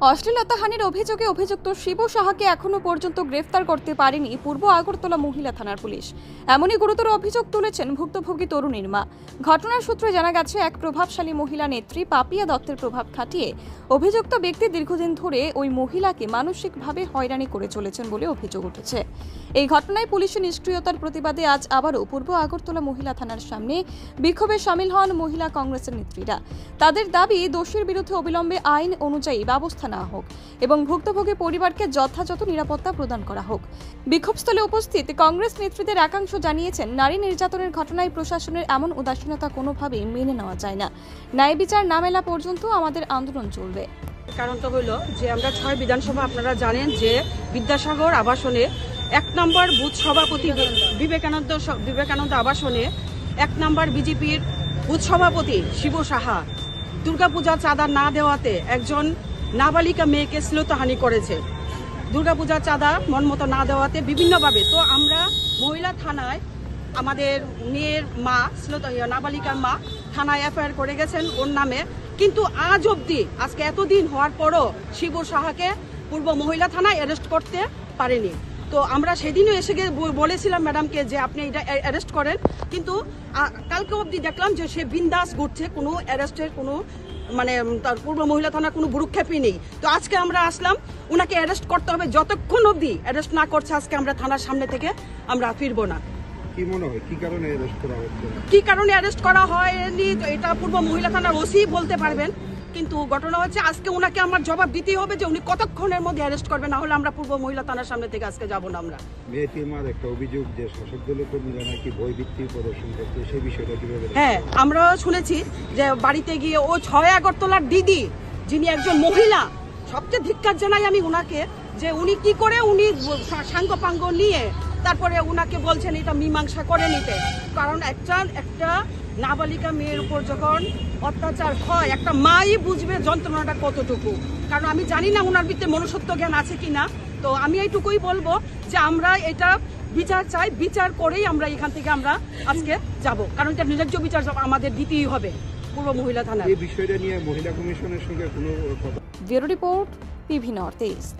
অশ্লীলতাহানির অভিযোগে অভিযুক্ত শিবু সাহাকে এখনো পর্যন্ত গ্রেফতার করতে পারেনি পূর্ব আগরতলা মহিলা থানার পুলিশ। এমনই গুরুতর অভিযোগ তুলেছেন ভুক্তভোগী তরুণীর মা। ঘটনার সূত্রে জানা গেছে, এক প্রভাবশালী মহিলা নেত্রী পাপিয়া দত্তের প্রভাব খাটিয়ে অভিযুক্ত ব্যক্তি দীর্ঘদিন ধরে ওই মহিলাকে মানসিকভাবে হয়রানি করে চলেছেন বলে অভিযোগ উঠেছে। এই ঘটনায় পুলিশের নিষ্ক্রিয়তার প্রতিবাদে আজ আবারও পূর্ব আগরতলা মহিলা থানার সামনে বিক্ষোভে সামিল হন মহিলা কংগ্রেসের নেত্রীরা। তাদের দাবি, দোষীর বিরুদ্ধে অবিলম্বে আইন অনুযায়ী ব্যবস্থা নেওয়া হোক এবং ভুক্তভোগী পরিবারকে যথাযথ নিরাপত্তা প্রদান করা হোক। বিক্ষোভস্থলে উপস্থিত কংগ্রেস নেতৃত্বের একাংশ জানিয়েছেন, নারী নির্যাতনের ঘটনায় প্রশাসনের এমন উদাসীনতা কোনোভাবেই মেনে নেওয়া যায় না। ন্যায় বিচার না মেলা পর্যন্ত আমাদের আন্দোলন চলবে। কারণটা হলো যে আমরা 6 বিধানসভা, আপনারা জানেন যে বিদ্যাসাগর আবাসনে 1 নম্বর বুথ সভাপতি বিবেকানন্দ আবাসনে 1 নম্বর বিজেপির বুথ সভাপতি শিবু সাহা দুর্গাপূজা চাঁদা না দেওয়াতে একজন নাবালিকা মেয়েকে শ্লীলতাহানি করেছে। দুর্গাপূজা চাঁদা মনমতো না দেওয়াতে বিভিন্নভাবে, তো আমরা মহিলা থানায় আমাদের মেয়ের মা, নাবালিকার মা থানায় এফআইআর করে গেছেন ওর নামে, কিন্তু আজ অবধি আজকে এতদিন হওয়ার পরও শিবু সাহাকে পূর্ব মহিলা থানায় অ্যারেস্ট করতে পারেনি। তো আমরা সেদিনও এসে গিয়ে বলেছিলাম ম্যাডামকে যে আপনি এটা অ্যারেস্ট করেন, কিন্তু কালকে অবধি দেখলাম যে সে বিন্দাস ঘুরছে, কোনো অ্যারেস্টের কোনো তার পূর্ব মহিলা থানার কোনো ভ্রুক্ষেপই নেই। তো আজকে আমরা আসলাম, ওনাকে অ্যারেস্ট করতে হবে, যতক্ষণ অবধি অ্যারেস্ট না করছে আজকে আমরা থানার সামনে থেকে আমরা ফিরবো না। কি মনে হয় কি কারণে অ্যারেস্ট করা হচ্ছে? কি কারণে অ্যারেস্ট করা হয়নি এটা পূর্ব মহিলা থানার ওসি বলতে পারবেন, কিন্তু ঘটনা হচ্ছে আজকে ওনাকে আমার জবাব দিতেই হবে যে উনি কতক্ষণের মধ্যে অ্যারেস্ট করবে, না হলে আমরা পূর্ব মহিলা থানার সামনে থেকে আজকে যাব না। আমরা মেয়েটির মার একটা অভিযোগ যে শাসক দলের কর্মীরা নাকি ভয়ভিত্তিক প্রদর্শন করছে, সেই বিষয়টা কিভাবে? হ্যাঁ, আমরা শুনেছি যে বাড়িতে গিয়ে ও 6 আগরতলার দিদি, যিনি একজন মহিলা, সবচেয়ে ধিক্কার জানাই আমি ওনাকে, যে উনি কি করে উনি সাঙ্গ পাঙ্গ নিয়ে তারপরে উনাকে বলছেন এটা মীমাংসা করে নিতে। কারণ একটা নাবালিকা মেয়ের উপর যখন অত্যাচার হয়, একটা মাই বুঝবে যন্ত্রণাটা কতটুকু। কারণ আমি জানি না ওনার ভিতরে মনুষ্যত্ব জ্ঞান আছে কিনা। তো আমি এইটুকুই বলবো যে আমরা এটা বিচার চাই, বিচার করেই আমরা এখান থেকে আমরা আজকে যাব, কারণ এটা ন্যায্য বিচার আমাদের দিতেই হবে পূর্ব মহিলা থানায়। এই বিষয়টা নিয়ে মহিলা কমিশনের সঙ্গে কোনো কথা? Bureau report, PV north east.